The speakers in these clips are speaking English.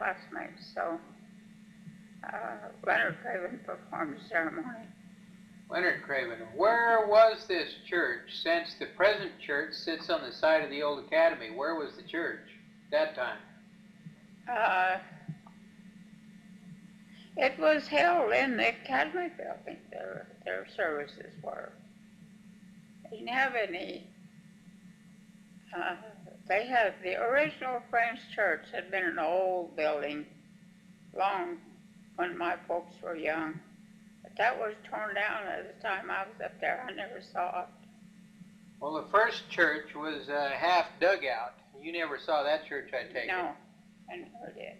classmates. So Leonard Craven performed the ceremony. Leonard Craven. Where was this church, since the present church sits on the site of the old academy? Where was the church at that time? It was held in the academy building. Their services were. They didn't have any. They had the original French church had been an old building, long when my folks were young. But that was torn down at the time I was up there. I never saw it. Well, the first church was half dugout. You never saw that church, I take it? No, I never did.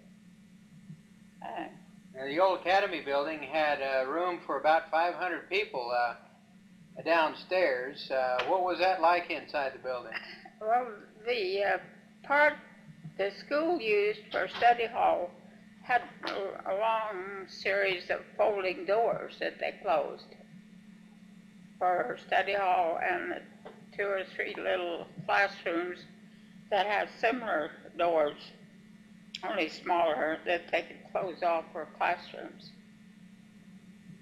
The old academy building had room for about 500 people downstairs. What was that like inside the building? Well, the part the school used for study hall had a long series of folding doors that they closed for study hall, and 2 or 3 little classrooms that had similar doors, only smaller, that they could close off for classrooms.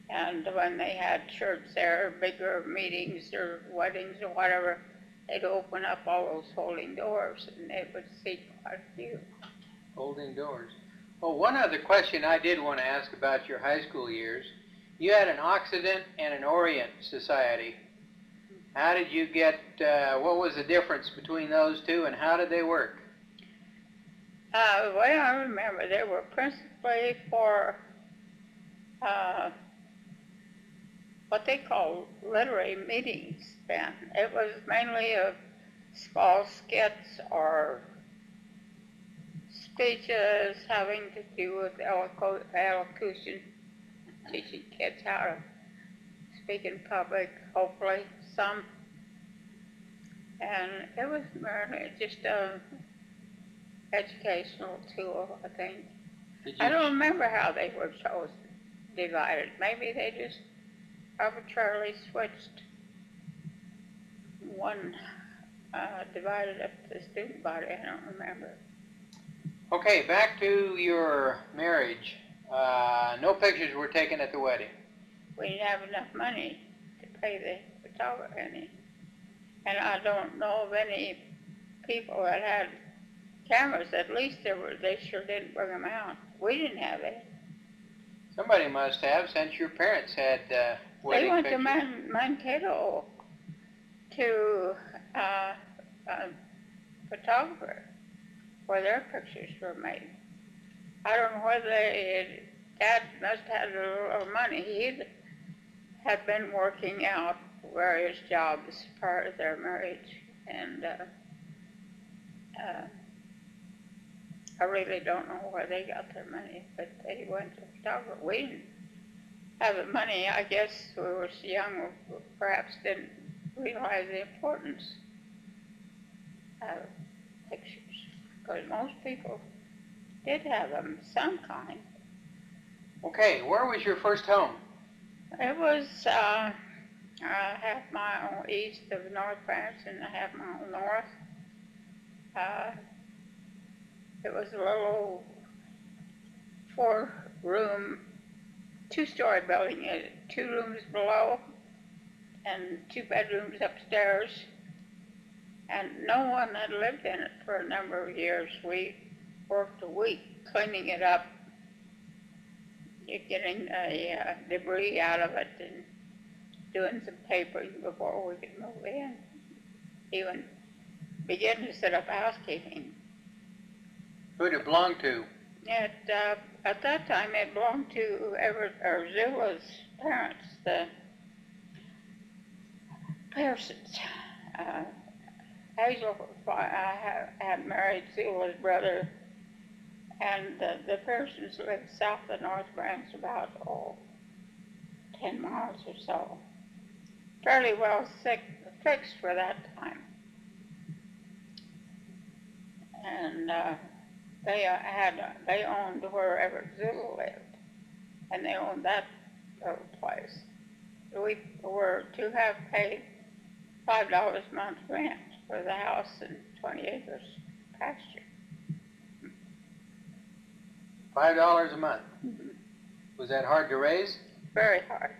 And when they had church there, bigger meetings or weddings or whatever, they'd open up all those folding doors and they would see quite a few. Folding doors. Well, one other question I did want to ask about your high school years. You had an Occident and an Orient Society. How did you get, what was the difference between those two, and how did they work? The way I remember, they were principally for what they call literary meetings then. It was mainly of small skits or speeches having to do with elocution, teaching kids how to speak in public, hopefully, some. And it was merely just a educational tool, I think. I don't remember how they were chosen, divided. Maybe they just arbitrarily switched one, divided up the student body. I don't remember. Okay, back to your marriage. No pictures were taken at the wedding. We didn't have enough money to pay the photographer any. And I don't know of any people that had cameras. At least they sure didn't bring them out. We didn't have any. Somebody must have, since your parents had wedding pictures. They went to Mankato to a photographer where their pictures were made. I don't know whether Dad must have had a little money. He had been working out various jobs prior to their marriage, and I really don't know where they got their money, but they went to a photographer. We didn't have the money. I guess we were so young, we perhaps didn't realize the importance of pictures, because most people did have them some kind. Okay, where was your first home? It was a half-mile east of North Branch and a half-mile north. It was a little 4-room, 2-story building, 2 rooms below and 2 bedrooms upstairs. And no one had lived in it for a number of years. We worked a week cleaning it up, getting the debris out of it and doing some papering before we could move in, even begin to set up housekeeping. Who did it belong to? At that time, it belonged to Zula's parents, the Pearsons. Hazel had married Zula's brother, and the Pearsons lived south of North Branch, about 10 miles or so. Fairly well fixed for that time. And they owned wherever Zula lived, and they owned that little place. We were to have paid $5 a month rent for the house and 20 acres pasture. $5 a month. Mhm. Was that hard to raise? Very hard.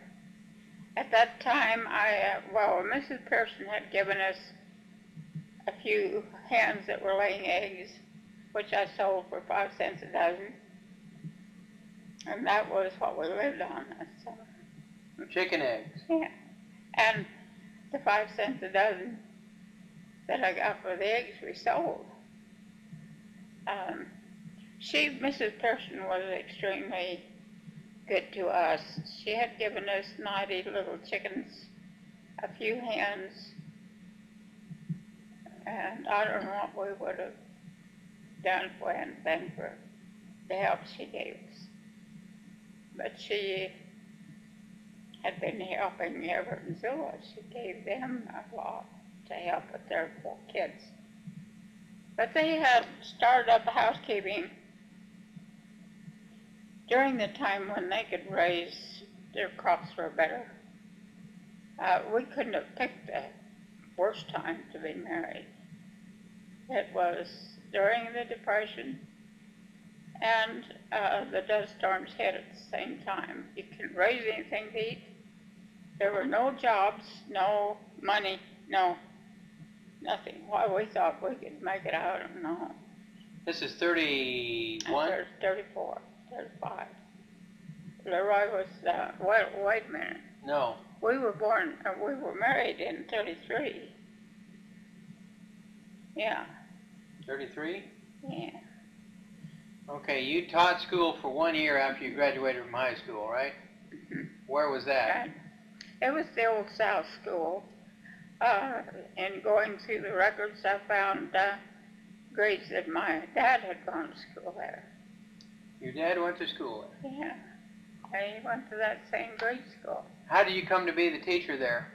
At that time, Mrs. Pearson had given us a few hens that were laying eggs, which I sold for 5 cents a dozen. And that was what we lived on that summer. Chicken eggs. Yeah. And the 5 cents a dozen that I got for the eggs we sold. Mrs. Pearson was extremely good to us. She had given us 90 little chickens, a few hens, and I don't know what we would have done if we hadn't been for the help she gave us. But she had been helping Everett and Zilla. She gave them a lot to help with their 4 kids. But they had started up housekeeping during the time when they could raise their crops for better. We couldn't have picked the worst time to be married. It was during the Depression, and the dust storms hit at the same time. You couldn't raise anything to eat. There were no jobs, no money, no nothing. Why we thought we could make it out, I don't know. This is 31? 34, 35. Leroy was, wait a minute. No. We were married in 33. Yeah. 33? Yeah. Okay, you taught school for 1 year after you graduated from high school, right? Mm-hmm. Where was that? Right. It was the Old South School. And going through the records, I found grades that my dad had gone to school there. Your dad went to school there? Yeah. And he went to that same grade school. How did you come to be the teacher there?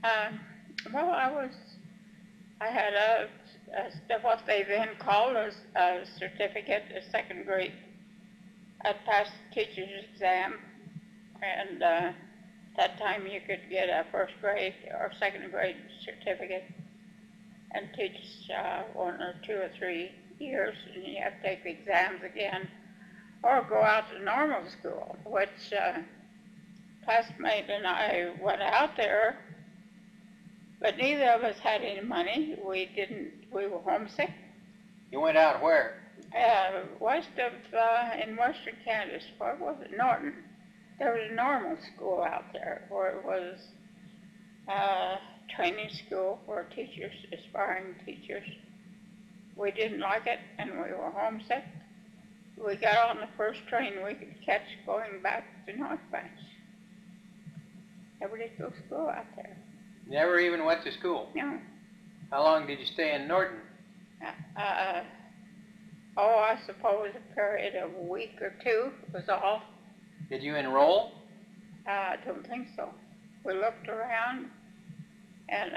I had what they then called a certificate, a second grade. I passed the teacher's exam, and that time you could get a first grade or second grade certificate and teach 1 or 2 or 3 years, and you have to take the exams again or go out to normal school, which classmate and I went out there, but neither of us had any money. We were homesick. You went out where? In western Kansas. Where was it? Norton. There was a normal school out there where it was training school for teachers, aspiring teachers. We didn't like it, and we were homesick. We got on the first train we could catch going back to North Branch. Never did go to school out there. Never even went to school? No. How long did you stay in Norton? I suppose a period of a week or 2 was all. Did you enroll? I don't think so. We looked around and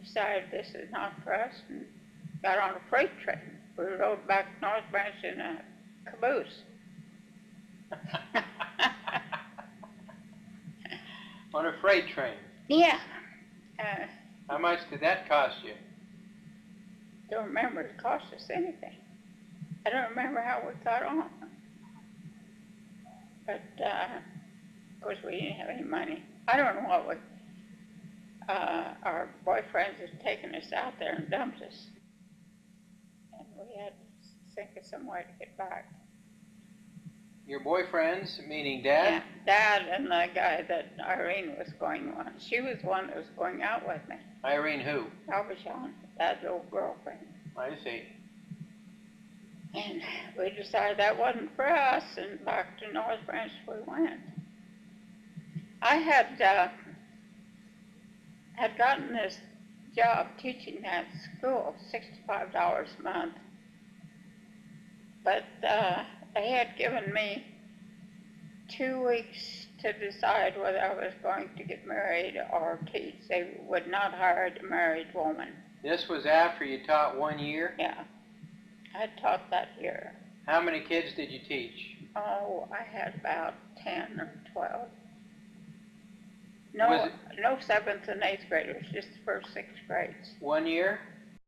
decided this is not for us and got on a freight train. We rode back to North Branch in a caboose. On a freight train? Yeah. How much did that cost you? Don't remember it cost us anything. I don't remember how we got on. But, of course, we didn't have any money. I don't know what our boyfriends had taken us out there and dumped us. And we had to think of some way to get back. Your boyfriends, meaning Dad? Yeah, Dad and the guy that Irene was going on. She was the one that was going out with me. Irene who? Alvashon, Dad's old girlfriend. I see. And we decided that wasn't for us, and back to North Branch we went. I had gotten this job teaching that school, $65 a month. But they had given me 2 weeks to decide whether I was going to get married or teach. They would not hire a married woman. This was after you taught 1 year? Yeah. I taught that year. How many kids did you teach? Oh, I had about 10 or 12. Was No 7th and 8th graders, just the first 6 grades. 1 year?